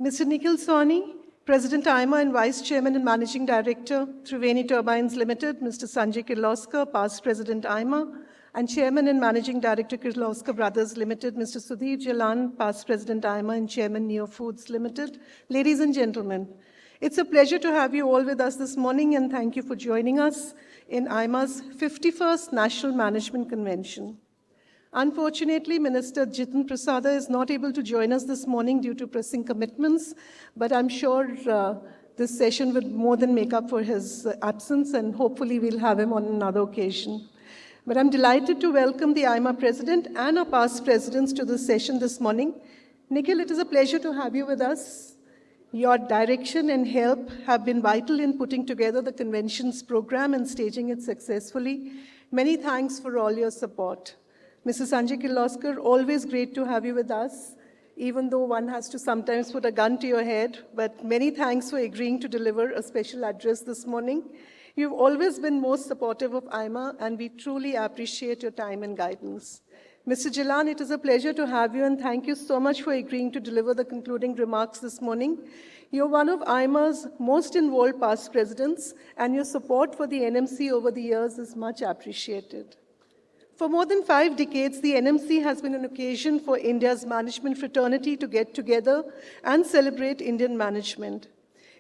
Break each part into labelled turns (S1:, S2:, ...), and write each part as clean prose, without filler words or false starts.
S1: Mr. Nikhil Sawhney, President AIMA and Vice Chairman and Managing Director, Triveni Turbines Limited, Mr. Sanjay Kirloskar, Past President AIMA, and Chairman and Managing Director, Kirloskar Brothers Limited, Mr. Sudhir, Jalan, Past President AIMA and Chairman, Neo Foods Limited. Ladies and gentlemen, it's a pleasure to have you all with us this morning, and thank you for joining us in AIMA's 51st National Management Convention. Unfortunately, Minister Jitin Prasada is not able to join us this morning due to pressing commitments, but I'm sure this session will more than make up for his absence, and hopefully we'll have him on another occasion. But I'm delighted to welcome the AIMA President and our past presidents to this session this morning. Nikhil, it is a pleasure to have you with us. Your direction and help have been vital in putting together the convention's program and staging it successfully. Many thanks for all your support. Mrs. Sanjay Kirloskar, always great to have you with us, even though one has to sometimes put a gun to your head, but many thanks for agreeing to deliver a special address this morning. You've always been most supportive of AIMA, and we truly appreciate your time and guidance. Mr. Jalan, it is a pleasure to have you, and thank you so much for agreeing to deliver the concluding remarks this morning. You're one of AIMA's most involved past presidents, and your support for the NMC over the years is much appreciated. For more than 5 decades, the NMC has been an occasion for India's management fraternity to get together and celebrate Indian management.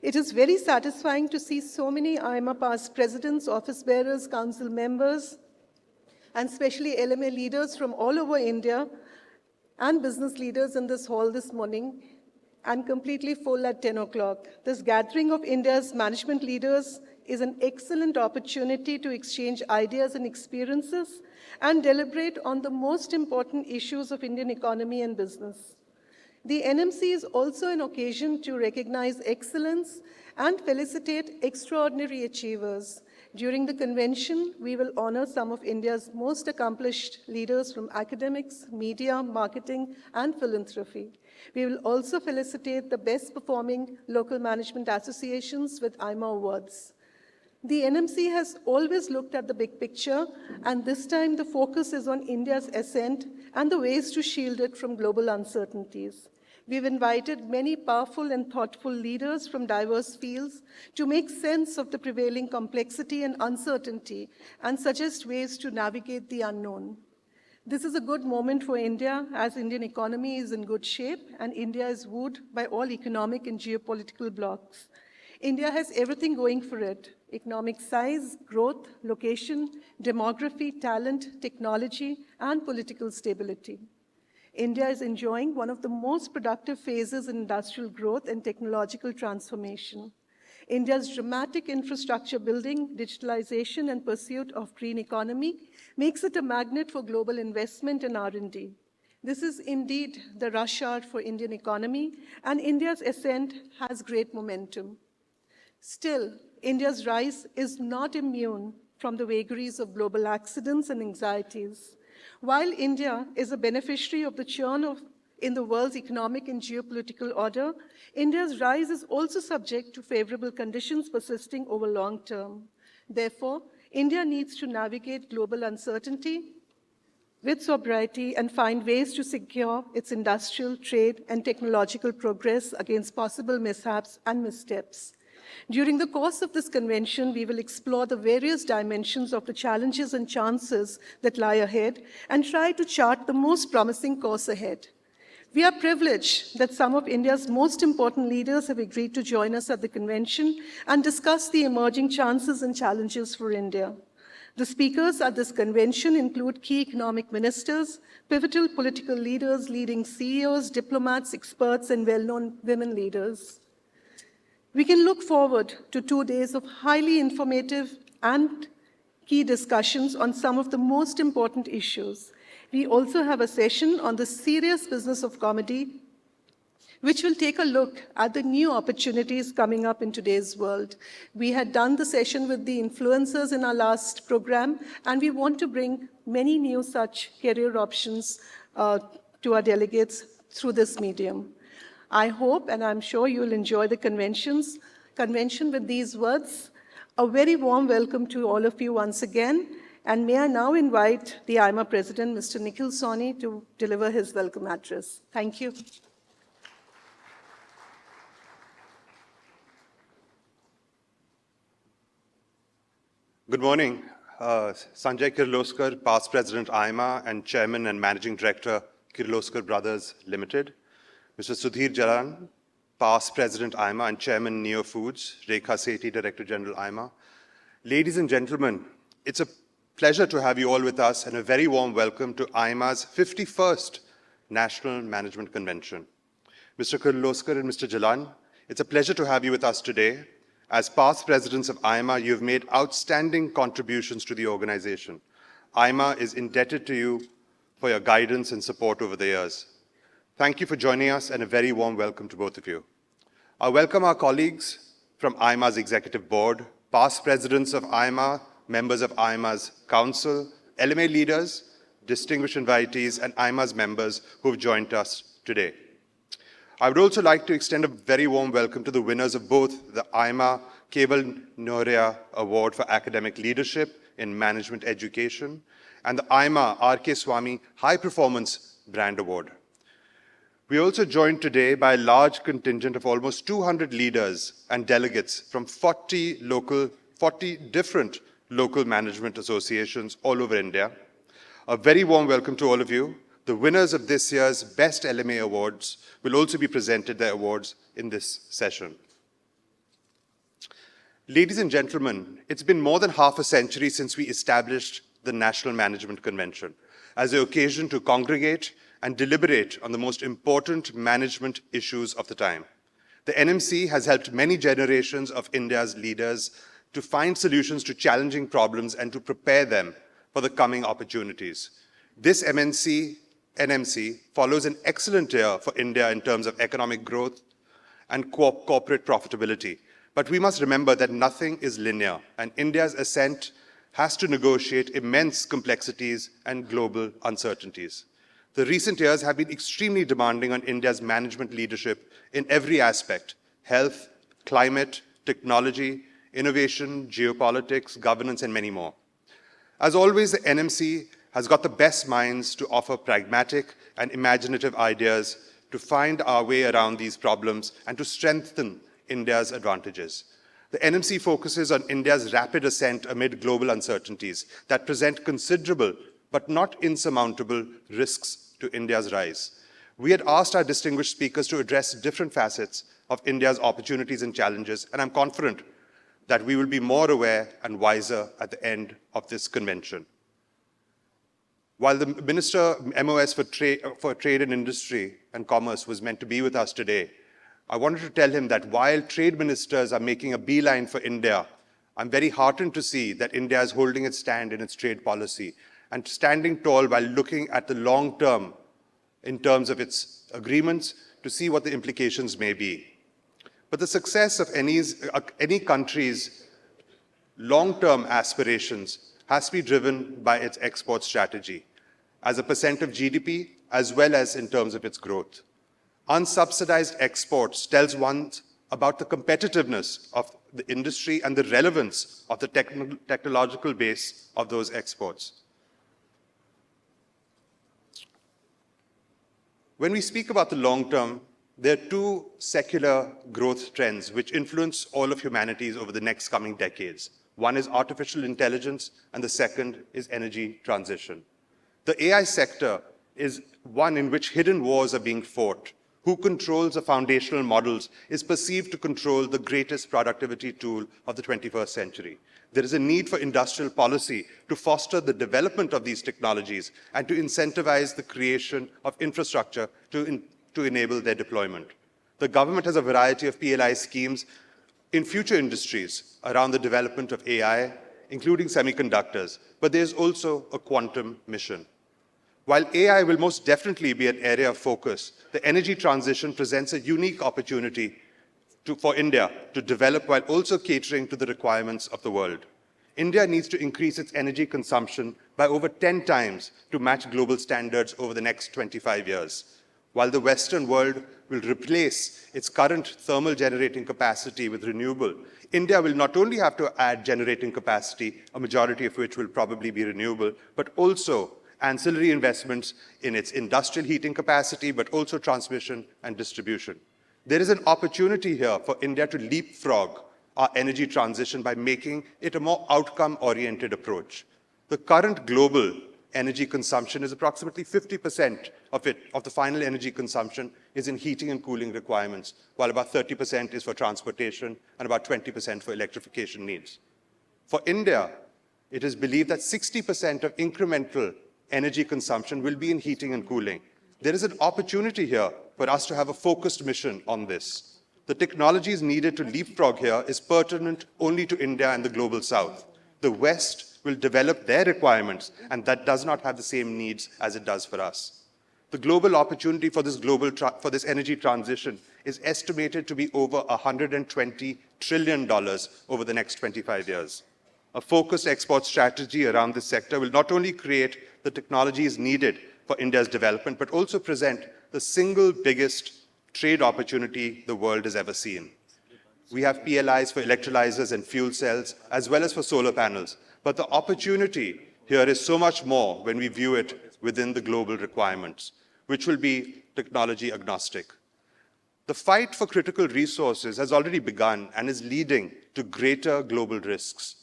S1: It is very satisfying to see so many AIMA past presidents, office bearers, council members, and especially LMA leaders from all over India and business leaders in this hall this morning, and completely full at 10 o'clock. This gathering of India's management leaders is an excellent opportunity to exchange ideas and experiences and deliberate on the most important issues of Indian economy and business. The NMC is also an occasion to recognize excellence and felicitate extraordinary achievers. During the convention, we will honor some of India's most accomplished leaders from academics, media, marketing, and philanthropy. We will also felicitate the best performing local management associations with AIMA awards. The NMC has always looked at the big picture, and this time the focus is on India's ascent and the ways to shield it from global uncertainties. We've invited many powerful and thoughtful leaders from diverse fields to make sense of the prevailing complexity and uncertainty and suggest ways to navigate the unknown. This is a good moment for India, as Indian economy is in good shape and India is wooed by all economic and geopolitical blocs. India has everything going for it: economic size, growth, location, demography, talent, technology, and political stability. India is enjoying one of the most productive phases in industrial growth and technological transformation. India's dramatic infrastructure building, digitalization, and pursuit of green economy makes it a magnet for global investment and R&D. This is indeed the rush hour for Indian economy, and India's ascent has great momentum. Still, India's rise is not immune from the vagaries of global accidents and anxieties. While India is a beneficiary of the churn in the world's economic and geopolitical order, India's rise is also subject to favorable conditions persisting over long term. Therefore, India needs to navigate global uncertainty with sobriety and find ways to secure its industrial, trade, and technological progress against possible mishaps and missteps. During the course of this convention, we will explore the various dimensions of the challenges and chances that lie ahead and try to chart the most promising course ahead. We are privileged that some of India's most important leaders have agreed to join us at the convention and discuss the emerging chances and challenges for India. The speakers at this convention include key economic ministers, pivotal political leaders, leading CEOs, diplomats, experts, and well-known women leaders. We can look forward to 2 days of highly informative and key discussions on some of the most important issues. We also have a session on the serious business of comedy, which will take a look at the new opportunities coming up in today's world. We had done the session with the influencers in our last program, and we want to bring many new such career options to our delegates through this medium. I hope, and I'm sure you'll enjoy the convention with these words. A very warm welcome to all of you once again. And may I now invite the AIMA President, Mr. Nikhil Sawhney, to deliver his welcome address. Thank you.
S2: Good morning. Sanjay Kirloskar, past President AIMA and Chairman and Managing Director, Kirloskar Brothers Limited. Mr. Sudhir Jalan, past President AIMA and Chairman Neo Foods, Rekha, Sethi, Director General AIMA. Ladies and gentlemen, it's a pleasure to have you all with us and a very warm welcome to AIMA's 51st National Management Convention. Mr. Kirloskar and Mr. Jalan, it's a pleasure to have you with us today. As past presidents of AIMA, you've made outstanding contributions to the organization. AIMA is indebted to you for your guidance and support over the years. Thank you for joining us and a very warm welcome to both of you. I welcome our colleagues from AIMA's Executive Board, past presidents of AIMA, members of AIMA's Council, LMA leaders, distinguished invitees, and AIMA's members who've joined us today. I would also like to extend a very warm welcome to the winners of both the AIMA Kewal Nohria Award for Academic Leadership in Management Education and the AIMA R.K. Swamy High Performance Brand Award. We are also joined today by a large contingent of almost 200 leaders and delegates from 40 different local management associations all over India. A very warm welcome to all of you. The winners of this year's Best LMA Awards will also be presented their awards in this session. Ladies and gentlemen, it's been more than half a century since we established the National Management Convention as an occasion to congregate and deliberate on the most important management issues of the time. The NMC has helped many generations of India's leaders to find solutions to challenging problems and to prepare them for the coming opportunities. This NMC follows an excellent year for India in terms of economic growth and corporate profitability. But we must remember that nothing is linear, and India's ascent has to negotiate immense complexities and global uncertainties. The recent years have been extremely demanding on India's management leadership in every aspect: health, climate, technology, innovation, geopolitics, governance, and many more. As always, the NMC has got the best minds to offer pragmatic and imaginative ideas to find our way around these problems and to strengthen India's advantages. The NMC focuses on India's rapid ascent amid global uncertainties that present considerable but not insurmountable risks to India's rise. We had asked our distinguished speakers to address different facets of India's opportunities and challenges, and I'm confident that we will be more aware and wiser at the end of this convention. While the Minister MOS for Trade and Industry and Commerce was meant to be with us today, I wanted to tell him that while trade ministers are making a beeline for India, I'm very heartened to see that India is holding its stand in its trade policy and standing tall while looking at the long term in terms of its agreements to see what the implications may be. But the success of any country's long-term aspirations has to be driven by its export strategy, as a percent of GDP, as well as in terms of its growth. Unsubsidized exports tells one about the competitiveness of the industry and the relevance of the technological base of those exports. When we speak about the long term, there are two secular growth trends which influence all of humanity over the next coming decades. One is artificial intelligence, and the second is energy transition. The AI sector is one in which hidden wars are being fought. Who controls the foundational models is perceived to control the greatest productivity tool of the 21st century. There is a need for industrial policy to foster the development of these technologies and to incentivize the creation of infrastructure to enable their deployment. The government has a variety of PLI schemes in future industries around the development of AI, including semiconductors, but there's also a quantum mission. While AI will most definitely be an area of focus, the energy transition presents a unique opportunity for India to develop while also catering to the requirements of the world. India needs to increase its energy consumption by over 10 times to match global standards over the next 25 years. While the Western world will replace its current thermal generating capacity with renewable, India will not only have to add generating capacity, a majority of which will probably be renewable, but also ancillary investments in its industrial heating capacity, but also transmission and distribution. There is an opportunity here for India to leapfrog our energy transition by making it a more outcome-oriented approach. The current global energy consumption is approximately 50% of the final energy consumption is in heating and cooling requirements, while about 30% is for transportation and about 20% for electrification needs. For India, it is believed that 60% of incremental energy consumption will be in heating and cooling. There is an opportunity here for us to have a focused mission on this. The technologies needed to leapfrog here is pertinent only to India and the global south. The West will develop their requirements, and that does not have the same needs as it does for us. The global opportunity for this energy transition is estimated to be over $120 trillion over the next 25 years. A focused export strategy around this sector will not only create the technologies needed for India's development, but also present the single biggest trade opportunity the world has ever seen. We have PLIs for electrolyzers and fuel cells, as well as for solar panels. But the opportunity here is so much more when we view it within the global requirements, which will be technology agnostic. The fight for critical resources has already begun and is leading to greater global risks.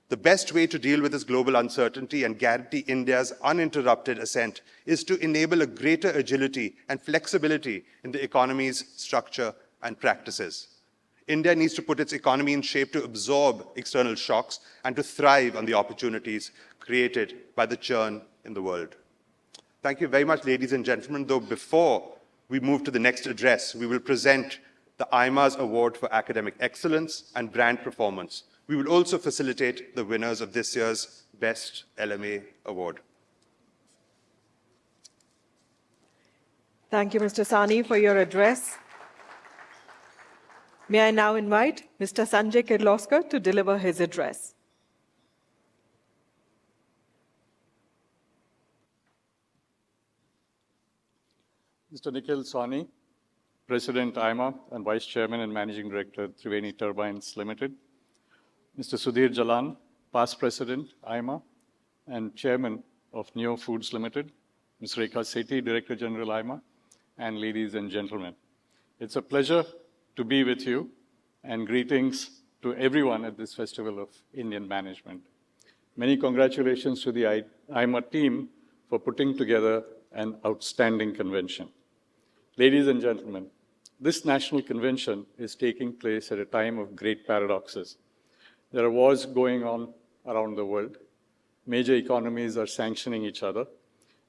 S2: The best way to deal with this global uncertainty and guarantee India's uninterrupted ascent is to enable a greater agility and flexibility in the economy's structure and practices. India needs to put its economy in shape to absorb external shocks and to thrive on the opportunities created by the churn in the world. Thank you very much, ladies and gentlemen. Though before we move to the next address, we will present the AIMA's Award for Academic Excellence and Brand Performance. We will also facilitate the winners of this year's Best LMA Award.
S3: Thank you, Mr. Sawhney, for your address. May I now invite Mr. Sanjay Kirloskar to deliver his address.
S4: Mr. Nikhil Sawhney, President AIMA and Vice Chairman and Managing Director, Triveni Turbines Limited. Mr. Sudhir Jalan, Past President, AIMA, and Chairman of Neo Foods Limited. Ms. Rekha Sethi, Director General, AIMA, and ladies and gentlemen. It's a pleasure to be with you, and greetings to everyone at this Festival of Indian Management. Many congratulations to the AIMA team for putting together an outstanding convention. Ladies and gentlemen, this national convention is taking place at a time of great paradoxes. There are wars going on around the world. Major economies are sanctioning each other.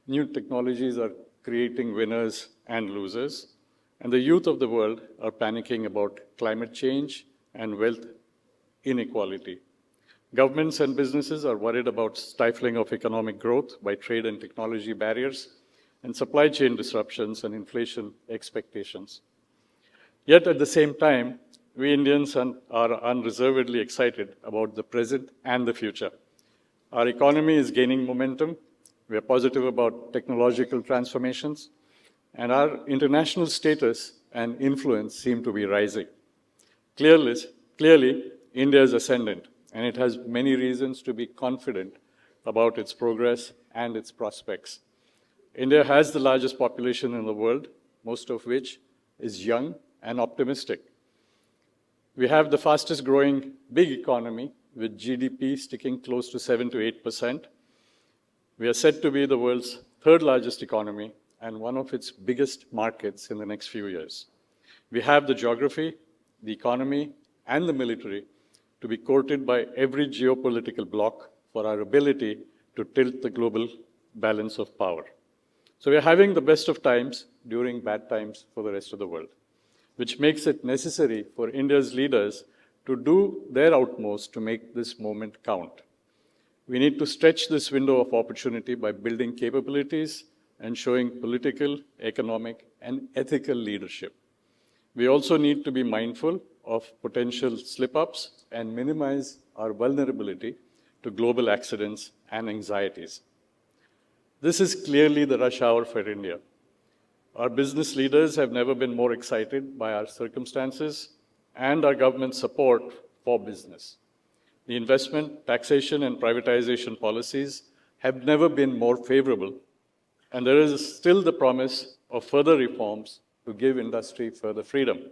S4: New technologies are creating winners and losers. And the youth of the world are panicking about climate change and wealth inequality. Governments and businesses are worried about stifling of economic growth by trade and technology barriers and supply chain disruptions and inflation expectations. Yet at the same time, we Indians are unreservedly excited about the present and the future. Our economy is gaining momentum. We are positive about technological transformations, and our international status and influence seem to be rising. Clearly, India is ascendant, and it has many reasons to be confident about its progress and its prospects. India has the largest population in the world, most of which is young and optimistic. We have the fastest growing big economy, with GDP sticking close to 7 to 8%. We are said to be the world's third largest economy and one of its biggest markets in the next few years. We have the geography, the economy, and the military to be courted by every geopolitical bloc for our ability to tilt the global balance of power. So we are having the best of times during bad times for the rest of the world, which makes it necessary for India's leaders to do their utmost to make this moment count. We need to stretch this window of opportunity by building capabilities and showing political, economic, and ethical leadership. We also need to be mindful of potential slip-ups and minimize our vulnerability to global accidents and anxieties. This is clearly the rush hour for India. Our business leaders have never been more excited by our circumstances and our government's support for business. The investment, taxation, and privatization policies have never been more favorable, and there is still the promise of further reforms to give industry further freedom.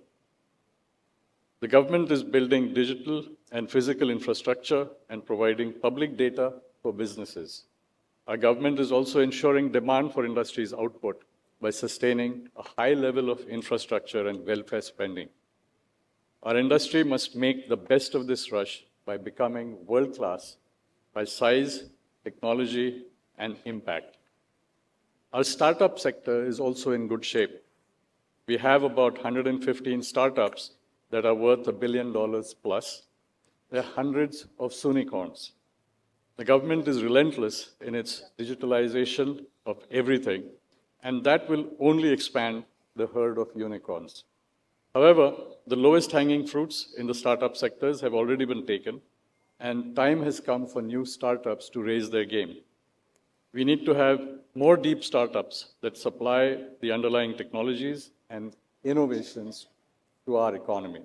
S4: The government is building digital and physical infrastructure and providing public data for businesses. Our government is also ensuring demand for industry's output by sustaining a high level of infrastructure and welfare spending. Our industry must make the best of this rush by becoming world-class by size, technology, and impact. Our startup sector is also in good shape. We have about 115 startups that are worth $1 billion plus. There are hundreds of unicorns. The government is relentless in its digitalization of everything, and that will only expand the herd of unicorns. However, the lowest hanging fruits in the startup sectors have already been taken, and time has come for new startups to raise their game. We need to have more deep startups that supply the underlying technologies and innovations to our economy.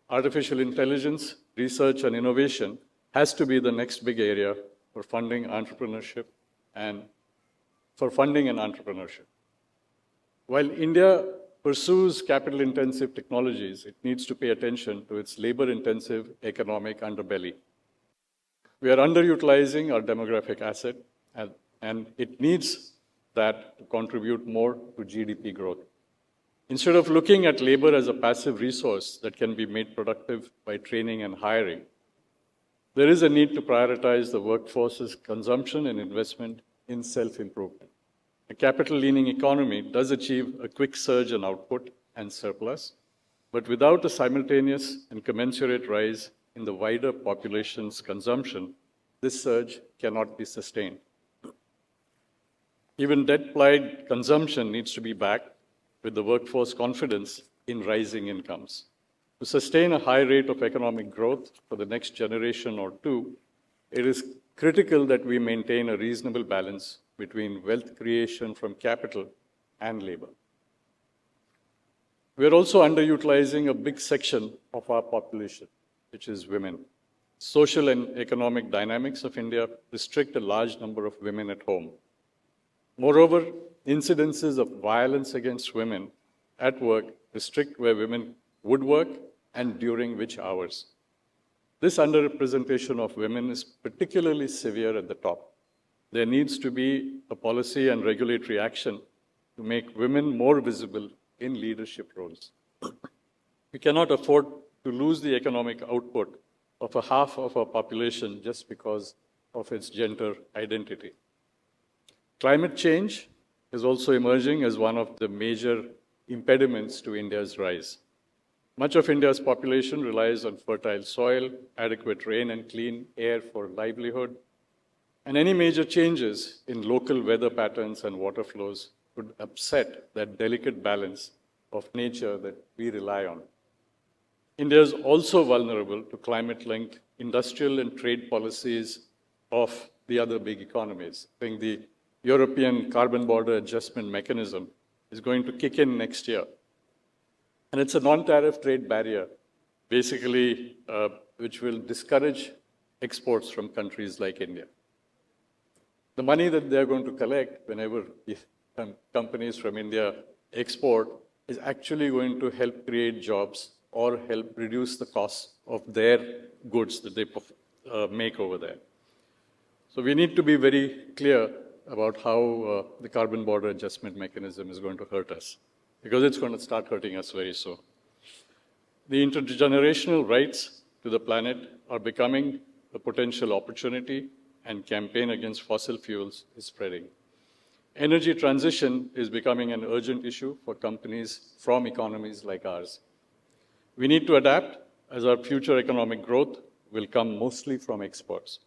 S4: Artificial intelligence, research, and innovation has to be the next big area for funding entrepreneurship and entrepreneurship. While India pursues capital-intensive technologies, it needs to pay attention to its labor-intensive economic underbelly. We are underutilizing our demographic asset, and it needs that to contribute more to GDP growth. Instead of looking at labor as a passive resource that can be made productive by training and hiring, there is a need to prioritize the workforce's consumption and investment in self-improvement. A capital-leaning economy does achieve a quick surge in output and surplus, but without a simultaneous and commensurate rise in the wider population's consumption, this surge cannot be sustained. Even debt-plied consumption needs to be backed with the workforce confidence in rising incomes. To sustain a high rate of economic growth for the next generation or two, it is critical that we maintain a reasonable balance between wealth creation from capital and labor. We are also underutilizing a big section of our population, which is women. Social and economic dynamics of India restrict a large number of women at home. Moreover, incidences of violence against women at work restrict where women would work and during which hours. This underrepresentation of women is particularly severe at the top. There needs to be a policy and regulatory action to make women more visible in leadership roles. We cannot afford to lose the economic output of a half of our population just because of its gender identity. Climate change is also emerging as one of the major impediments to India's rise. Much of India's population relies on fertile soil, adequate rain, and clean air for livelihood. And any major changes in local weather patterns and water flows could upset that delicate balance of nature that we rely on. India is also vulnerable to climate-linked industrial and trade policies of the other big economies. I think the European Carbon Border Adjustment Mechanism is going to kick in next year. And it's a non-tariff trade barrier, basically, which will discourage exports from countries like India. The money that they're going to collect whenever companies from India export is actually going to help create jobs or help reduce the cost of their goods that they make over there. So we need to be very clear about how the Carbon Border Adjustment Mechanism is going to hurt us, because it's going to start hurting us very soon. The intergenerational rights to the planet are becoming a potential opportunity, and campaign against fossil fuels is spreading. Energy transition is becoming an urgent issue for companies from economies like ours. We need to adapt, as our future economic growth will come mostly from exports.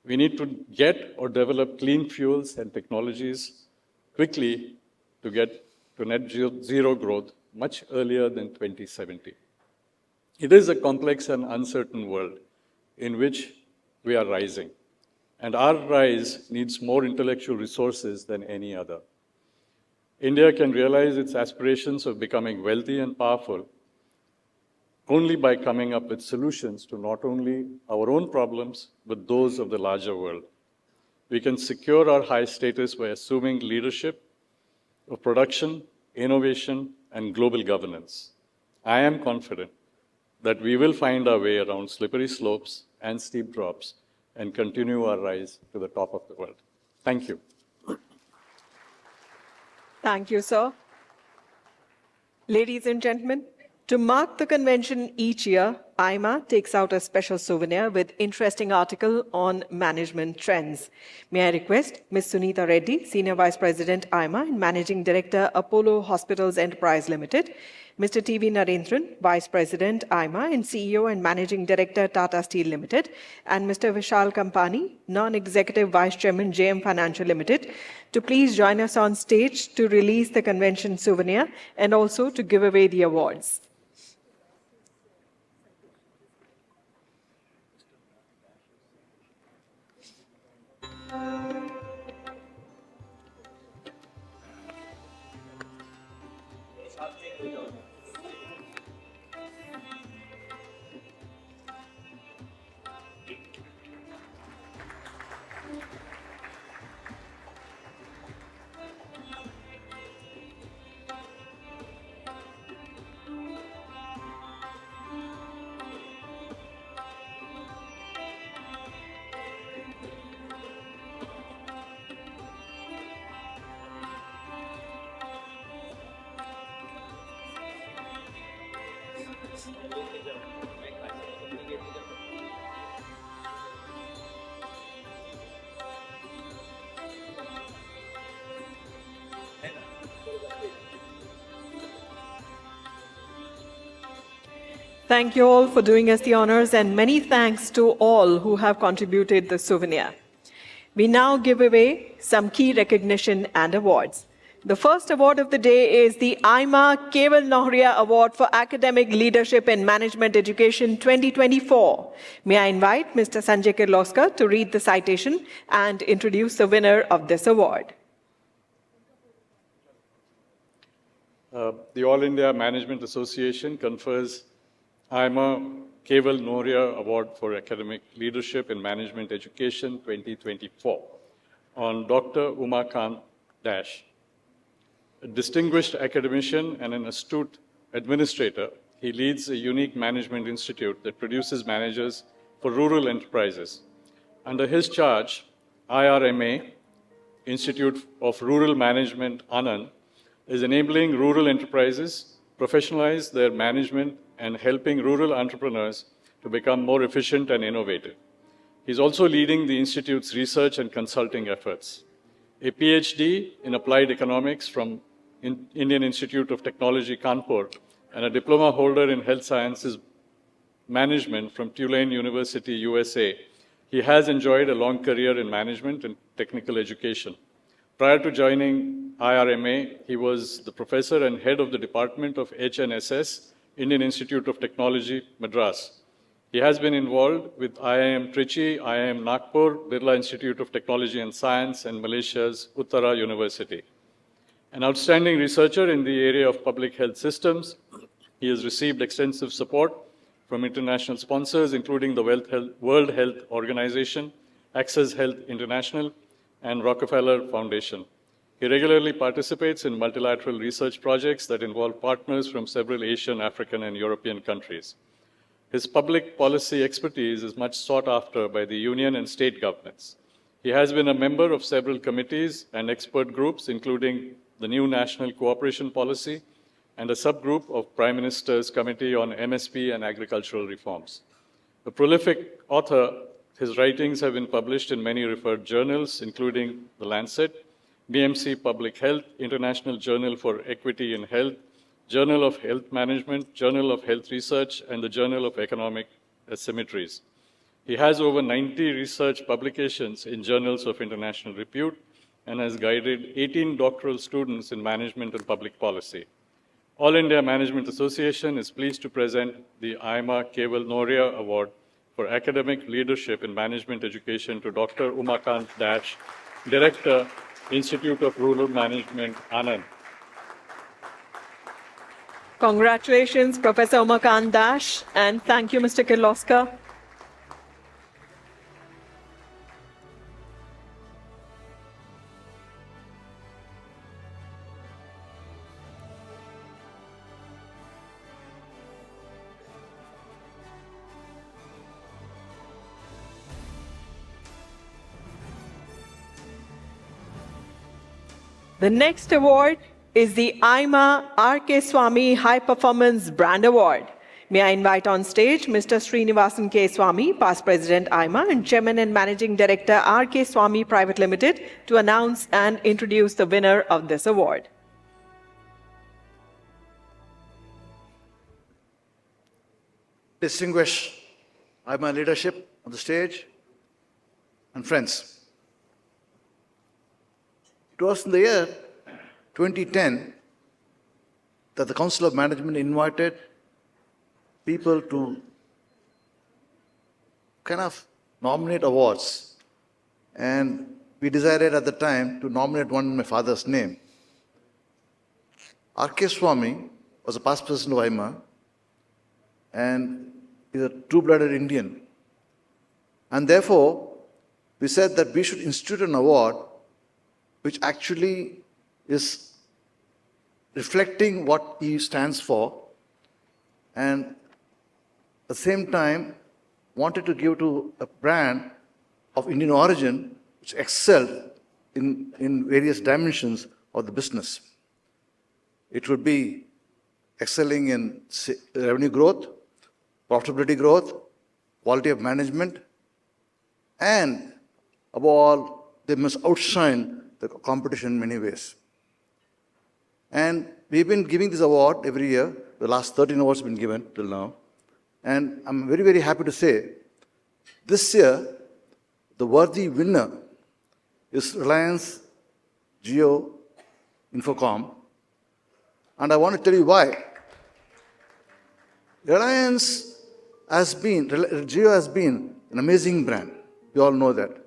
S4: We need to get or develop clean fuels and technologies quickly to get to net zero growth much earlier than 2070. It is a complex and uncertain world in which we are rising, and our rise needs more intellectual resources than any other. India can realize its aspirations of becoming wealthy and powerful only by coming up with solutions to not only our own problems, but those of the larger world. We can secure our high status by assuming leadership of production, innovation, and global governance. I am confident that we will find our way around slippery slopes and steep drops and continue our rise to the top of the world. Thank you.
S3: Thank you, sir. Ladies and gentlemen, to mark the convention each year, AIMA takes out a special souvenir with interesting article on management trends. May I request Ms. Suneeta Reddy, Senior Vice President AIMA and Managing Director Apollo Hospitals Enterprise Limited, Mr. T.V. Narendran, Vice President AIMA and CEO and Managing Director Tata Steel Limited, and Mr. Vishal Kampani, Non-Executive Vice Chairman JM Financial Limited, to please join us on stage to release the convention souvenir and also to give away the awards. Thank you all for doing us the honors, and many thanks to all who have contributed the souvenir. We now give away some key recognition and awards. The first award of the day is the AIMA Kewal Nohria Award for Academic Leadership in Management Education 2024. May I invite Mr. Sanjay Kirloskar to read the citation and introduce the winner of this award.
S4: The All India Management Association confers AIMA Kewal Nohria Award for Academic Leadership in Management Education 2024 on Dr. Umakant Dash. A distinguished academician and an astute administrator, he leads a unique management institute that produces managers for rural enterprises. Under his charge, IRMA, Institute of Rural Management, Anand, is enabling rural enterprises professionalize their management and helping rural entrepreneurs to become more efficient and innovative. He's also leading the Institute's research and consulting efforts. A PhD in Applied Economics from Indian Institute of Technology, Kanpur, and a diploma holder in Health Sciences Management from Tulane University, USA, he has enjoyed a long career in management and technical education. Prior to joining IRMA, he was the professor and head of the Department of HNSS, Indian Institute of Technology, Madras. He has been involved with IIM Trichy, IIM Nagpur, Birla Institute of Technology and Science, and Malaysia's Uttara University. An outstanding researcher in the area of public health systems, he has received extensive support from international sponsors, including the World Health Organization, Access Health International, and Rockefeller Foundation. He regularly participates in multilateral research projects that involve partners from several Asian, African, and European countries. His public policy expertise is much sought after by the union and state governments. He has been a member of several committees and expert groups, including the new National Cooperation Policy and a subgroup of Prime Minister's Committee on MSP and Agricultural Reforms. A prolific author, his writings have been published in many referred journals, including The Lancet, BMC Public Health, International Journal for Equity in Health, Journal of Health Management, Journal of Health Research, and the Journal of Economic Asymmetries. He has over 90 research publications in journals of international repute and has guided 18 doctoral students in management and public policy. All India Management Association is pleased to present the AIMA Kewal Nohria Award for Academic Leadership in Management Education to Dr. Umakant Dash, Director, Institute of Rural Management, Anand.
S3: Congratulations, Professor Umakant Dash, and thank you, Mr. Kirloskar. The next award is the AIMA R.K. Swamy High Performance Brand Award. May I invite on stage Mr. Srinivasan K. Swamy, past President AIMA and Chairman and Managing Director R.K. Swamy Private Limited, to announce and introduce the winner of this award.
S5: Distinguished AIMA leadership on the stage and friends. It was in the year 2010 that the Council of Management invited people to kind of nominate awards. And we decided at the time to nominate one in my father's name. R.K. Swamy was a past president of AIMA and is a true-blooded Indian. And therefore, we said that we should institute an award which actually is reflecting what he stands for, and at the same time wanted to give to a brand of Indian origin which excelled in various dimensions of the business. It would be excelling in revenue growth, profitability growth, quality of management, and above all, they must outshine the competition in many ways. And we've been giving this award every year. The last 13 awards have been given till now. And I'm very, very happy to say, this year, the worthy winner is Reliance Jio Infocomm. And I want to tell you why. Reliance has been, Jio has been an amazing brand. We all know that.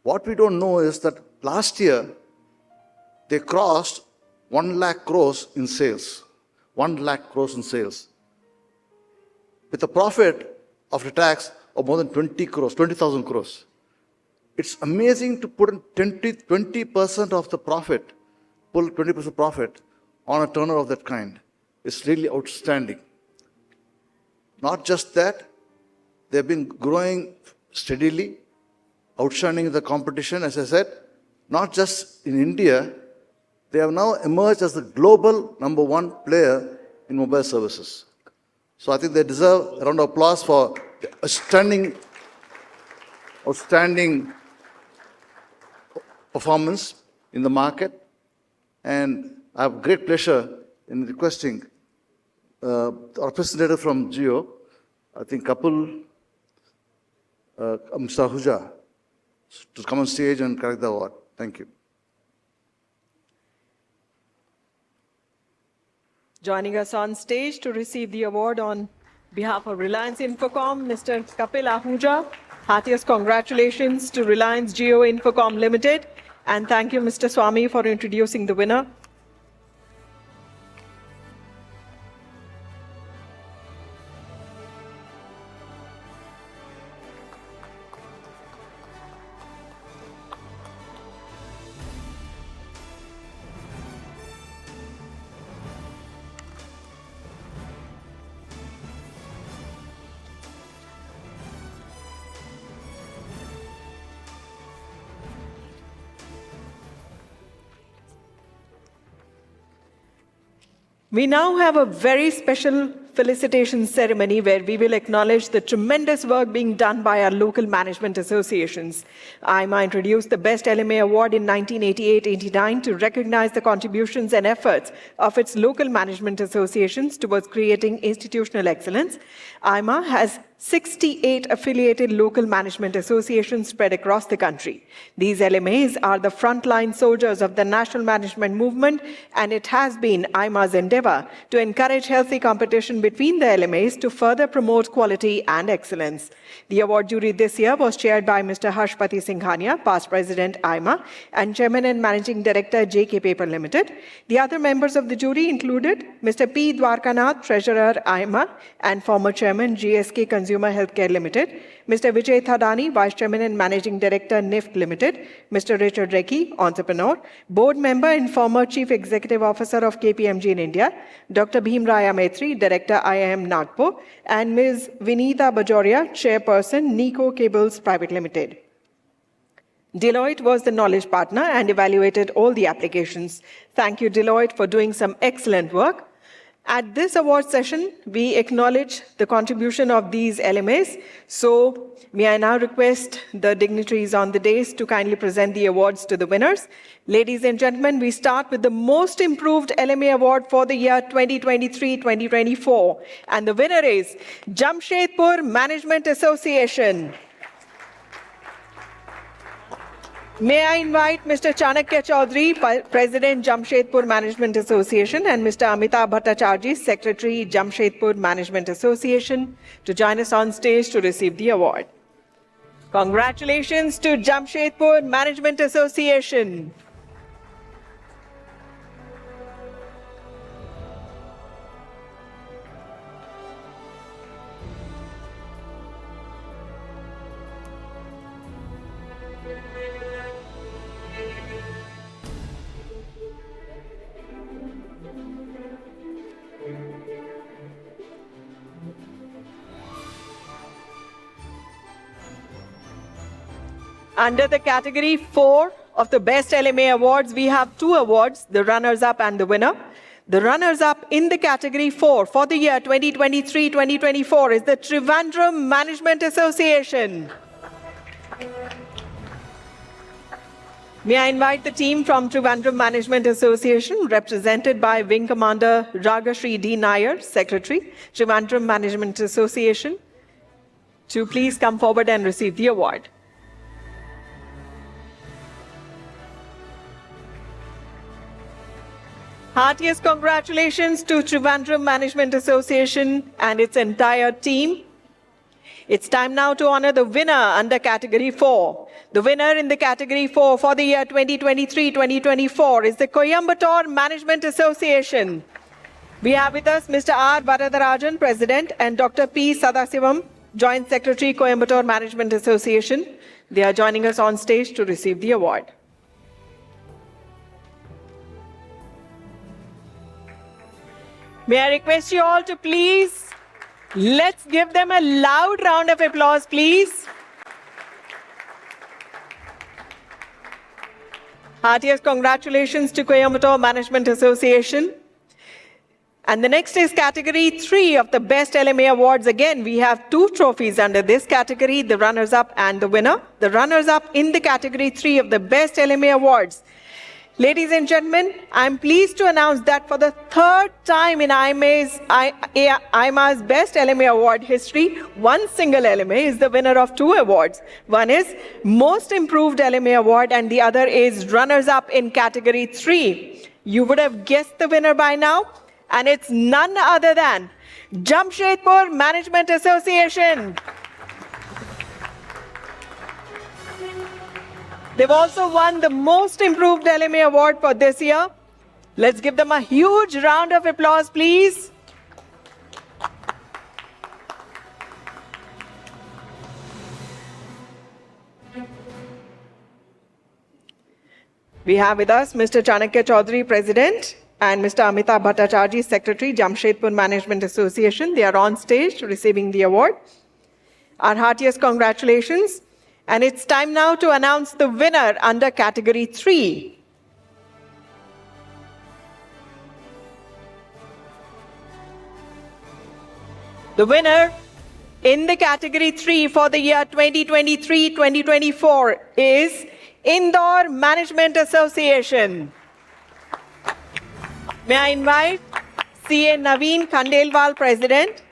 S5: What we don't know is that last year, they crossed 1 lakh crores in sales. 1 lakh crores in sales. With a profit after tax of more than 20,000 crores. It's amazing to put in 20% of the profit, pull 20% profit on a turnover of that kind. It's really outstanding. Not just that, they've been growing steadily, outshining the competition, as I said, not just in India, they have now emerged as the global #1 player in mobile services. So I think they deserve a round of applause for the outstanding performance in the market. And I have great pleasure in requesting our representative from Jio, I think Kapil, Mr. Ahuja, to come on stage and collect the award. Thank you.
S3: Joining us on stage to receive the award on behalf of Reliance Infocomm, Mr. Kapil Ahuja. Heartiest congratulations to Reliance Jio Infocomm Limited. And thank you, Mr. Swamy, for introducing the winner. We now have a very special felicitation ceremony where we will acknowledge the tremendous work being done by our local management associations. AIMA introduced the Best LMA Award in 1988-89 to recognize the contributions and efforts of its local management associations towards creating institutional excellence. AIMA has 68 affiliated local management associations spread across the country. These LMAs are the frontline soldiers of the national management movement, and it has been AIMA's endeavor to encourage healthy competition between the LMAs to further promote quality and excellence. The award jury this year was chaired by Mr. Harshpati Singhania, past President AIMA, and Chairman and Managing Director JK Paper Limited. The other members of the jury included Mr. P. Dwarkanath, Treasurer AIMA, and former Chairman GSK Consumer Healthcare Limited, Mr. Vijay Thadani, Vice Chairman and Managing Director NIFT Limited, Mr. Richard Rekha, Entrepreneur, Board Member and former Chief Executive Officer of KPMG in India, Dr. Bhim Raya Maitri, Director IIM Nagpur, and Ms. Vineeta Bajoria, Chairperson Nico Cables Private Limited. Deloitte was the knowledge partner and evaluated all the applications. Thank you, Deloitte, for doing some excellent work. At this award session, we acknowledge the contribution of these LMAs. So may I now request the dignitaries on the dais to kindly present the awards to the winners. Ladies and gentlemen, we start with the Most Improved LMA Award for the year 2023-2024. And the winner is Jamshedpur Management Association. May I invite Mr. Chanakya Chaudhary, President, Jamshedpur Management Association, and Mr. Amitabh Bhattacharjee, Secretary, Jamshedpur Management Association, to join us on stage to receive the award. Congratulations to Jamshedpur Management Association. Under the category 4 of the Best LMA Awards, we have 2 awards, the runners-up and the winner. The runners-up in the category 4 for the year 2023-2024 is the Trivandrum Management Association. May I invite the team from Trivandrum Management Association, represented by Wing Commander Ragashri D. Nair, Secretary, Trivandrum Management Association, to please come forward and receive the award. Heartiest congratulations to Trivandrum Management Association and its entire team. It's time now to honor the winner under category 4. The winner in the category 4 for the year 2023-2024 is the Coimbatore Management Association. We have with us Mr. R. Varadarajan, President, and Dr. P. Sadasivam, Joint Secretary, Coimbatore Management Association. They are joining us on stage to receive the award. May I request you all to please, let's give them a loud round of applause, please. Heartiest congratulations to Coimbatore Management Association. And the next is category 3 of the Best LMA Awards. Again, we have 2 trophies under this category, the runners-up and the winner. The runners-up in the category 3 of the Best LMA Awards. Ladies and gentlemen, I'm pleased to announce that for the 3rd time in AIMA's Best LMA Award history, one single LMA is the winner of 2 awards. One is Most Improved LMA Award and the other is runners-up in category 3. You would have guessed the winner by now, and it's none other than Jamshedpur Management Association. They've also won the Most Improved LMA Award for this year. Let's give them a huge round of applause, please. We have with us Mr. Chanakya Chaudhary, President, and Mr. Amitabh Bhattacharjee, Secretary, Jamshedpur Management Association. They are on stage receiving the award. Our heartiest congratulations. And it's time now to announce the winner under category 3. The winner in the category 3 for the year 2023-2024 is Indore Management Association. May I invite CA Naveen Khandelwal, President,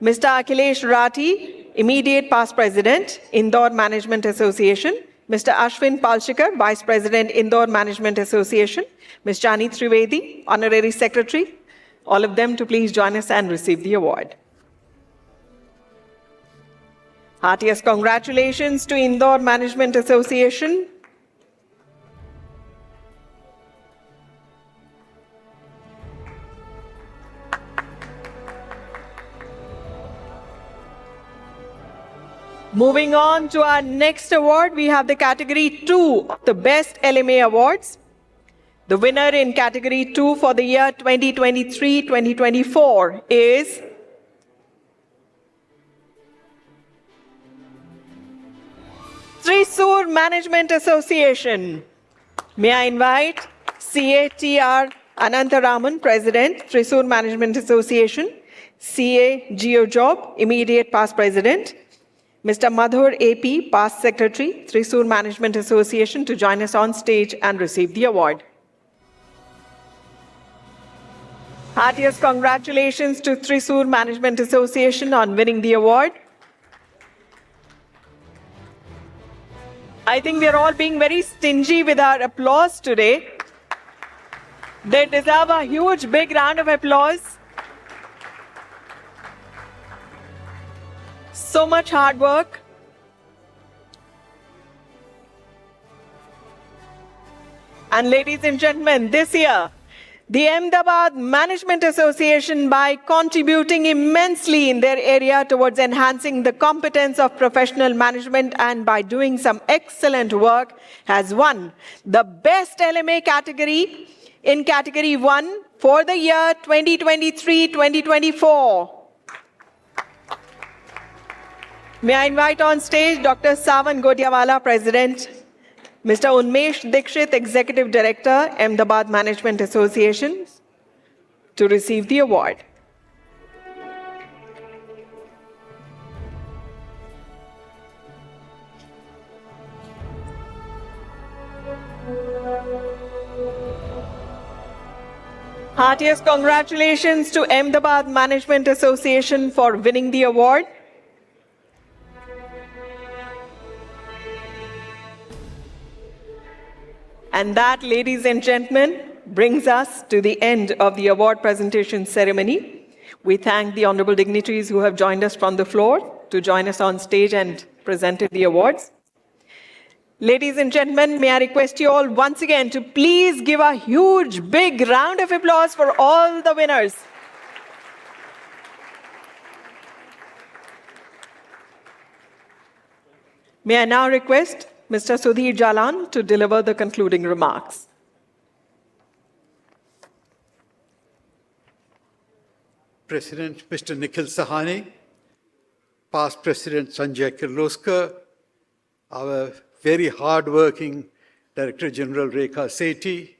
S3: Mr. Akhilesh Rathi, Immediate Past President, Indore Management Association, Mr. Ashwin Palshikar, Vice President, Indore Management Association, Ms. Jani Trivedi, Honorary Secretary, all of them to please join us and receive the award. Heartiest congratulations to Indore Management Association. Moving on to our next award, we have the category 2 of the Best LMA Awards. The winner in category 2 for the year 2023-2024 is Thrissur Management Association. May I invite CATR Anantaraman, President, Thrissur Management Association, CA GeoJob, Immediate Past President, Mr. Madhur AP, Past Secretary, Thrissur Management Association, to join us on stage and receive the award. Heartiest congratulations to Thrissur Management Association on winning the award. I think we are all being very stingy with our applause today. They deserve a huge, big round of applause. So much hard work. And ladies and gentlemen, this year, the Ahmedabad Management Association, by contributing immensely in their area towards enhancing the competence of professional management and by doing some excellent work, has won the Best LMA category in Category 1 for the year 2023-2024. May I invite on stage Dr. Sawan Godiawala, President, Mr. Unmesh Dikshit, Executive Director, Ahmedabad Management Association, to receive the award. Heartiest congratulations to Ahmedabad Management Association for winning the award. And that, ladies and gentlemen, brings us to the end of the award presentation ceremony. We thank the honorable dignitaries who have joined us from the floor to join us on stage and presented the awards. Ladies and gentlemen, may I request you all once again to please give a huge, big round of applause for all the winners. May I now request Mr. Sudhir Jalan to deliver the concluding remarks.
S6: President Mr. Nikhil Sawhney, past President Sanjay Kirloskar, our very hard-working Director General Rekha Sethi.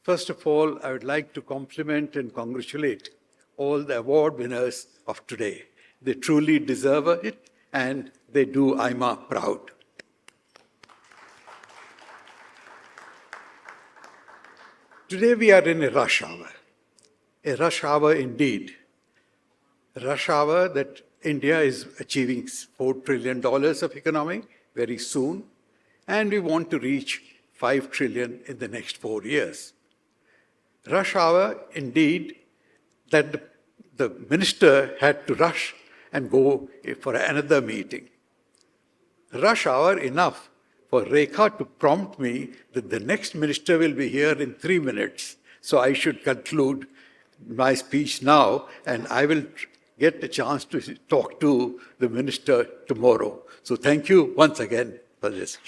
S6: First of all, I would like to compliment and congratulate all the award winners of today. They truly deserve it, and they do AIMA proud. Today we are in a rush hour indeed. A rush hour that India is achieving $4 trillion of economy very soon, and we want to reach $5 trillion in the next 4 years. Rush hour indeed that the minister had to rush and go for another meeting. Rush hour enough for Rekha to prompt me that the next minister will be here in 3 minutes. So I should conclude my speech now, and I will get a chance to talk to the minister tomorrow. So thank you once again for this.